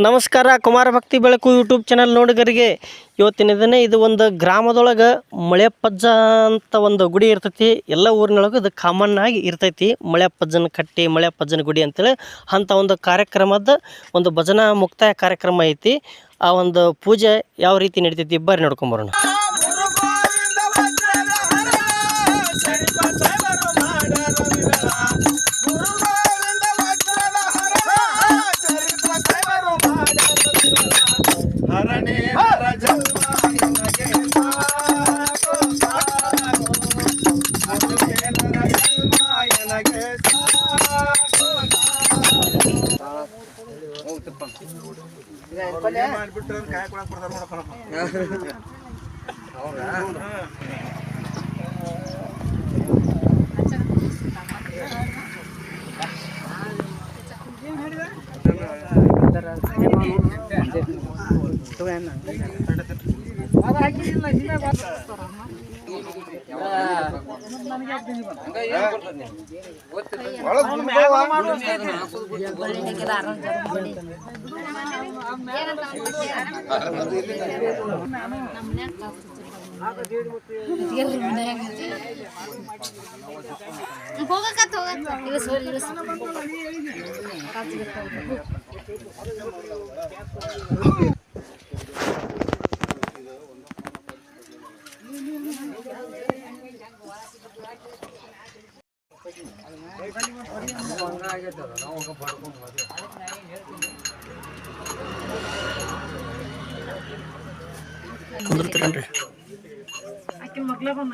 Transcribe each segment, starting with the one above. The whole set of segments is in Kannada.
ನಮಸ್ಕಾರ. ಕುಮಾರ ಭಕ್ತಿ ಬೆಳಕು ಯೂಟ್ಯೂಬ್ ಚಾನಲ್ ನೋಡಿಗರಿಗೆ ಇವತ್ತಿನ ದಿನ ಇದು ಒಂದು ಗ್ರಾಮದೊಳಗೆ ಮಳೆಯಪ್ಪಜ್ಜ ಅಂತ ಒಂದು ಗುಡಿ ಇರ್ತೈತಿ. ಎಲ್ಲ ಊರಿನೊಳಗೆ ಇದು ಕಾಮನ್ ಆಗಿ ಇರ್ತೈತಿ. ಮಳೆಯಪ್ಪಜ್ಜನ ಕಟ್ಟಿ ಮಳೆಯಪ್ಪಜ್ಜನ ಗುಡಿ ಅಂತೇಳಿ ಅಂಥ ಒಂದು ಕಾರ್ಯಕ್ರಮದ ಒಂದು ಭಜನಾ ಮುಕ್ತಾಯ ಕಾರ್ಯಕ್ರಮ ಐತಿ. ಆ ಒಂದು ಪೂಜೆ ಯಾವ ರೀತಿ ನಡೀತೈತಿ ಬರ್ರಿ ನೋಡ್ಕೊಂಬರೋಣ. ಕುಂದಿರ್ತೀರನ್ರಿ ಆಕಿ ಮಗ್ಲ ಬಂದ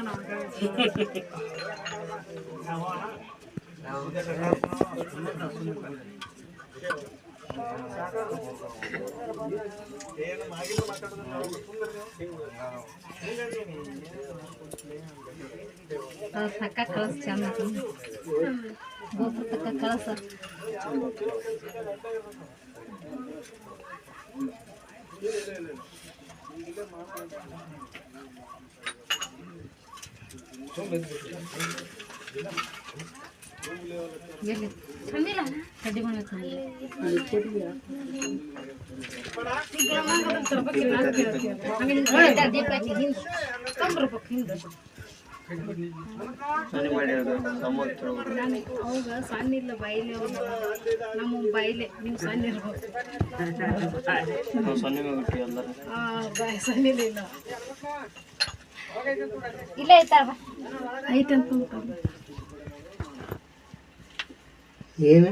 ತಕ್ಕ ಕಳಸ ಚಂದ ಗೋಪುರ ತಕ್ಕ ಕಳಸ ಅವಾಗ ಸಣ್ಣ ಇಲ್ಲ ಬೈಲೆ ನಮ್ಮ ಬೈಲೆ ನೀವು ಸಣ್ಣ ಇರ್ಬೇಕು ಸಣ್ಣ ಇಲ್ಲ ಇಲ್ಲ ಐತಂತ ಏನು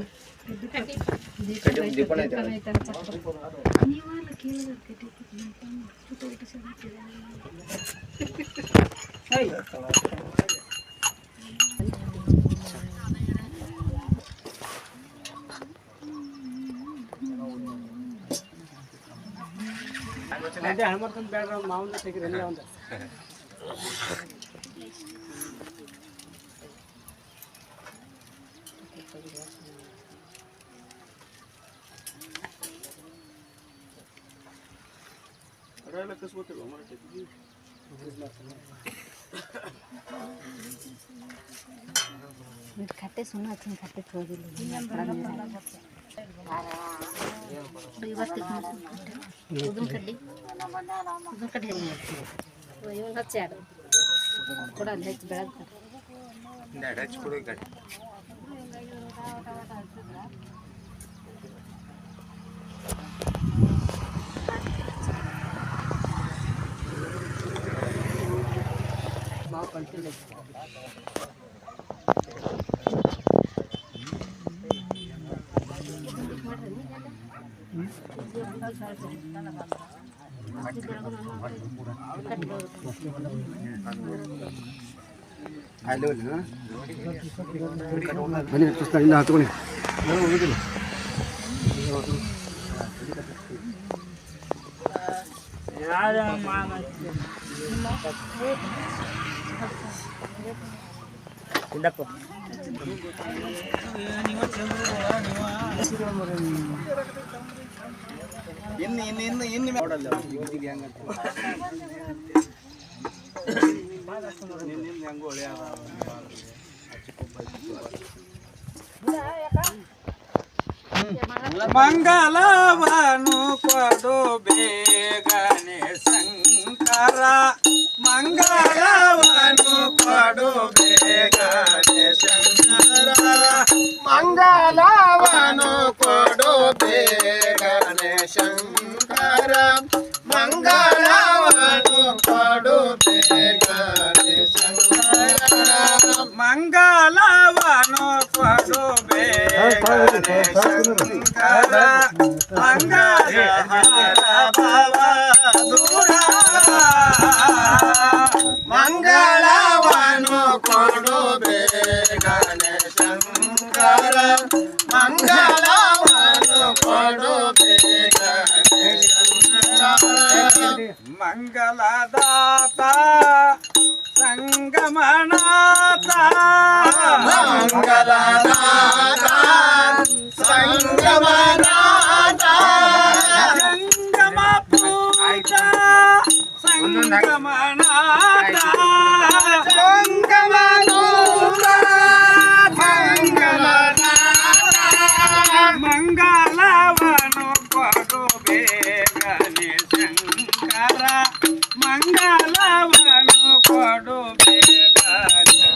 ಬೇಡ ಮಾವನ ತೆಗೆದಿಲ್ಲ ಒಂದು खट्टे सुना अच्छे खट्टे छोड़ दिले उदुन कड्डी इवन हच्चाड ಕೂಡ ಹೆಚ್ಚು ಬೆಳಗ್ಗೆ ಹಚ್ಚಿ ಕೊಡಿ ಗಟ್ಟಿ ಮಾವು ಕಲ್ತಿಲ್ಲ ಹತ್ಕೊಳ್ಳಿ ಇನ್ನು ನೋಡಲ್ಲ ಇವತ್ತಿಗೆ ಹೆಂಗಂತ ಹೆಂಗೋ ಒಳ್ಳೆಯ ಮಂಗಲವನು ಕೊಡು ಬೇಗನೆ ಶಂಕರ ಮಂಗಳವನ್ನು ಕೊಡು ಬೇಗನೆ ಶಂಕರ ಮಂಗಳವನ್ನು ಕೊಡು ಬೇಗನೆ ಶಂಕರ ಮಂಗಳವನ್ನು ಕೊಡು ಬೇಗನೆ ಶಂಕರ ಮಂಗಳವನ್ನು ಕೊಡು ಬೇಗನೆ ಶಂಕರ ಮಂಗಳ ಭವ ದೂರ ಮಂಗಳವನ್ನು ಕೊಡು ಬೇಗನೆ ಶಂಕರ ಮಂಗಳವನ್ನು ಕೊಡು ಬೇಗನೆ ಶಂಕರ ಮಂಗಲದಾತ ಸಂಗಮನಾಥ ಮಂಗಲದಾತ ಸಂಗಮನಾಥ ಸಂಗಮ ಪೂಜ ಸಂಗಮನಾಥ ಸಂಗಮನೂತ ಸಂಗಮನಾಥ ಮಂಗಲವನ್ನು ಕೊಡು ಬೇಗನೆ ಶಂಕರ ಮಂಗಲವನ್ನು ಕೊಡು ಬೇಗನೆ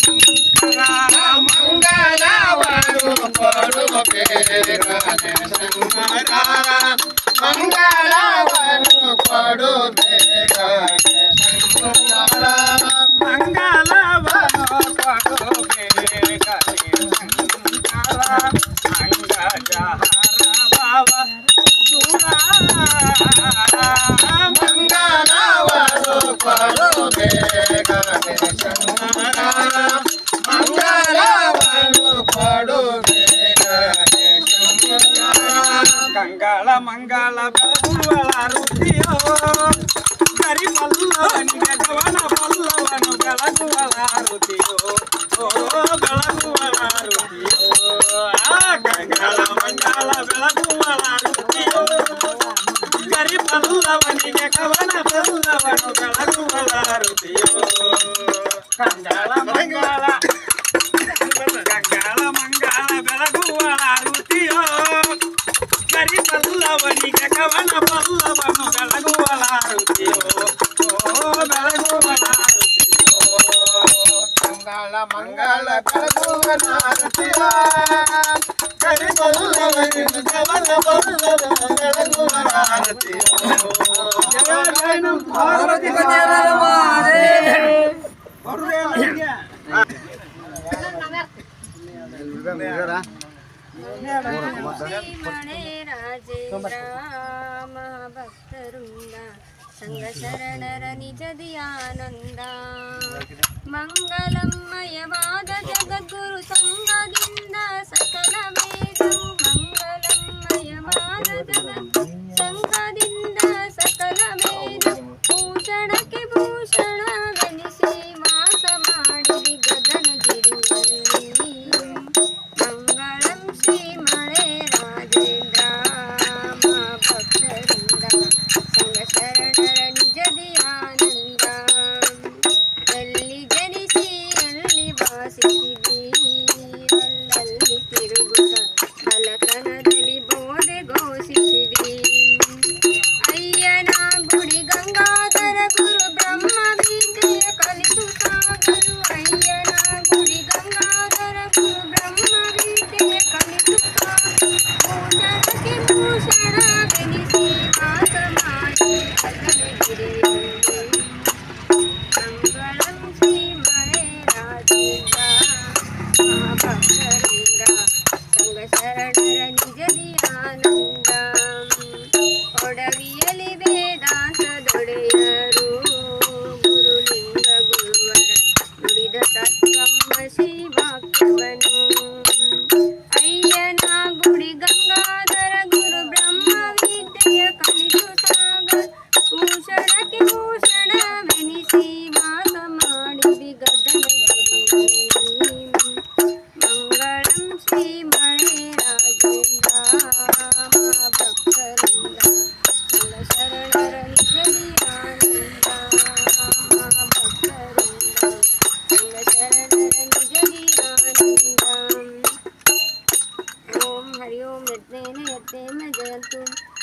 ಶಂಕರ ಮಂಗಲವನ್ನು ಕೊಡು ಬೇಗನೆ ಶಂಕರ ಮಂಗಲವನ್ನು ಕೊಡು ಬೇಗನೆ ಶಂಕರ ಮಂಗಲವನ್ನು ಕೊಡು ಬೇಗನೆ ಶಂಕರ ಅಂಗಜಹರ ಭಾವ ದೂರ ಮಂಗಲವನ್ನು ಕೊಡು ಬೇಗನೆ ಶಂಕರ ಮಂಗಲವನ್ನು ಕೊಡು ಬೇಗನೆ ಶಂಕರ ಕಂಗಳ ಮಂಗಳ ಬೆಳಗುವಳ ರುಚಿಯೋ ಕರಿ ಪಲ್ಲವನಿಗೆ ಗವನ ಪಲ್ಲವನು ಬೆಳಗುವಳ ರುಚಿಯೋ ಓ ಬೆಳಗುವಳ ರುಚಿಯೋ ಕಂಗಳ ಮಂಗಳ ಬೆಳಗುವಳ ರುಚಿಯೋ ಕರಿ ಪಲ್ಲವನಿಗೆ ಕವನ ಪಲ್ಲವನು ಬೆಳಗುವಳ ರುಚಿಯೋ ಕಂಗಳ ಮಂಗಳ ಬೆಳಗುವಳ ರುಚಿಯೋ ಕರಿ ಪಲ್ಲವನಿಗೆ ಕವನ ಪಲ್ಲವನು ಬೆಳಗುವಳ ರುಚಿಯೋ ಓ ಬೆಳಗುವಳ ರುಚಿಯೋ ಮಂಗಳ ಮಂಗಳ ಬೆಳಗುವಳ ರುಚಿಯೋ ಕರಿ ಪಲ್ಲವನಿಗೆ ಕವನ ಪಲ್ಲವನು ಬೆಳಗುವಳ ರುಚಿಯೋ ಪಾರ್ವತಿ ಮಣೆ ರಾಜೇಂದ್ರ ಭಕ್ತರುಂದ ಸಂಘ ಶರಣರ ನಿಜದಿ ಆನಂದ ಮಂಗಲಮಯವಾದ ಜಗದ್ಗುರು ಸಂಘದಿಂದ ಸಕಲ ವೇದವು ಮಂಗಲಮಯವಾದ ಜಗದ್ ಸಂಘದಿಂದ ಸಕಲ ವೇದ ಭೂಷಣಕ್ಕೆ ಭೂಷಣವೆನಿಸಿ ಮಾಸ ಮಾಡಿರಿ ಗಗನಗಿರಿಯಲ್ಲಿ ಮಂಗಳಂ ಶ್ರೀ ಮಳೆ ರಾಜೇಂದ್ರ ಭಕ್ತರಿಂದ ಸಂಘ ಶರಣರ ನಿಜದಿ ಆನಂದ ಎಲ್ಲಿ ಜನಿಸಿ ಎಲ್ಲಿ ವಾಸಿಸಿದಿ ಅಲ್ಲಲ್ಲಿ ತಿರುಗುತ್ತ ಬಲತನದಲ್ಲಿ ಬೋಧೆ ಘೋಷಿಸಿದಿ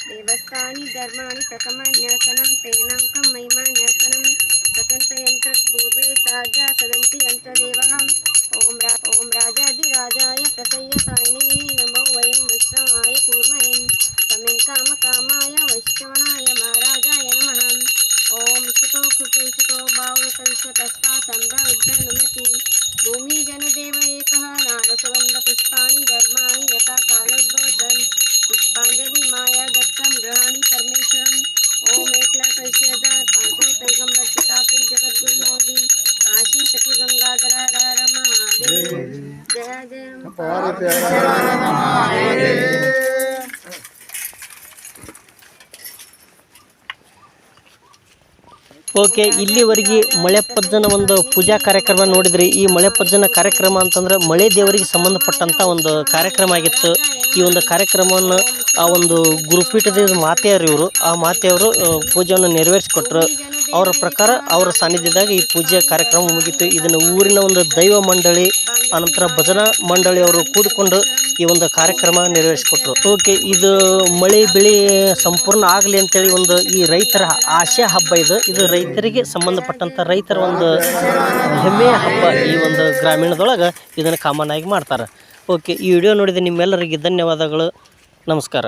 देवस्थानि धर्माणि प्रथमन्यासनं तेनाङ्कं महिमान्यासनं सतन्तयन्त्रपूर्वे साध्या सदन्ति यन्त्रदेवः ॐ राजाधिराजाय प्रसय्यसायिने नमो वयं वैष्णवाय कूर्महे समेन् कामकामाय वैष्णवाय महाराजाय नमः ॐ शुतो कृतुशुतो भावतविश्वतस्ता सम्भविद्यनुमति भूमिजनदेव एकः नानसुगन्धपुष्पाणि धर्माणि यथा कालोद्भवसन् पुष्पाञ्जलि माया दत्तं गृहाणि परमेश्वरम् ॐ 1,80,500 पैगंबर चितापि जगद्गुरु मोदी काशी सखी गंगाधर हर हर महादेव जय जय ಓಕೆ, ಇಲ್ಲಿವರೆಗೆ ಮಳೆಪಜ್ಜನ ಒಂದು ಪೂಜಾ ಕಾರ್ಯಕ್ರಮ ನೋಡಿದ್ರಿ. ಈ ಮಳೆಪಜ್ಜನ ಕಾರ್ಯಕ್ರಮ ಅಂತಂದ್ರೆ ಮಳೆ ದೇವರಿಗೆ ಸಂಬಂಧಪಟ್ಟಂಥ ಒಂದು ಕಾರ್ಯಕ್ರಮ ಆಗಿತ್ತು. ಈ ಒಂದು ಕಾರ್ಯಕ್ರಮವನ್ನು ಆ ಒಂದು ಗುರುಪೀಠದ ಮಾತೆಯವರು ಇವರು ಆ ಮಾತೆಯವರು ಪೂಜೆಯನ್ನು ನೆರವೇರಿಸಿಕೊಟ್ರು. ಅವರ ಪ್ರಕಾರ ಅವರ ಸಾನ್ನಿಧ್ಯದಾಗ ಈ ಪೂಜೆ ಕಾರ್ಯಕ್ರಮ ಮುಗೀತು. ಇದನ್ನು ಊರಿನ ಒಂದು ದೈವ ಮಂಡಳಿ ಅನಂತರ ಭಜನಾ ಮಂಡಳಿಯವರು ಕೂಡಿಕೊಂಡು ಈ ಒಂದು ಕಾರ್ಯಕ್ರಮ ನೆರವೇರಿಸಿಕೊಟ್ರು. ಓಕೆ, ಇದು ಮಳೆ ಬೆಳೆ ಸಂಪೂರ್ಣ ಆಗಲಿ ಅಂತೇಳಿ ಒಂದು ಈ ರೈತರ ಆಶೆ ಹಬ್ಬ ಇದು ರೈತರಿಗೆ ಸಂಬಂಧಪಟ್ಟಂಥ ರೈತರ ಒಂದು ಹೆಮ್ಮೆಯ ಹಬ್ಬ. ಈ ಒಂದು ಗ್ರಾಮೀಣದೊಳಗೆ ಇದನ್ನು ಕಾಮನ್ ಆಗಿ ಮಾಡ್ತಾರೆ. ಓಕೆ, ಈ ವಿಡಿಯೋ ನೋಡಿದ ನಿಮ್ಮೆಲ್ಲರಿಗೆ ಧನ್ಯವಾದಗಳು. ನಮಸ್ಕಾರ.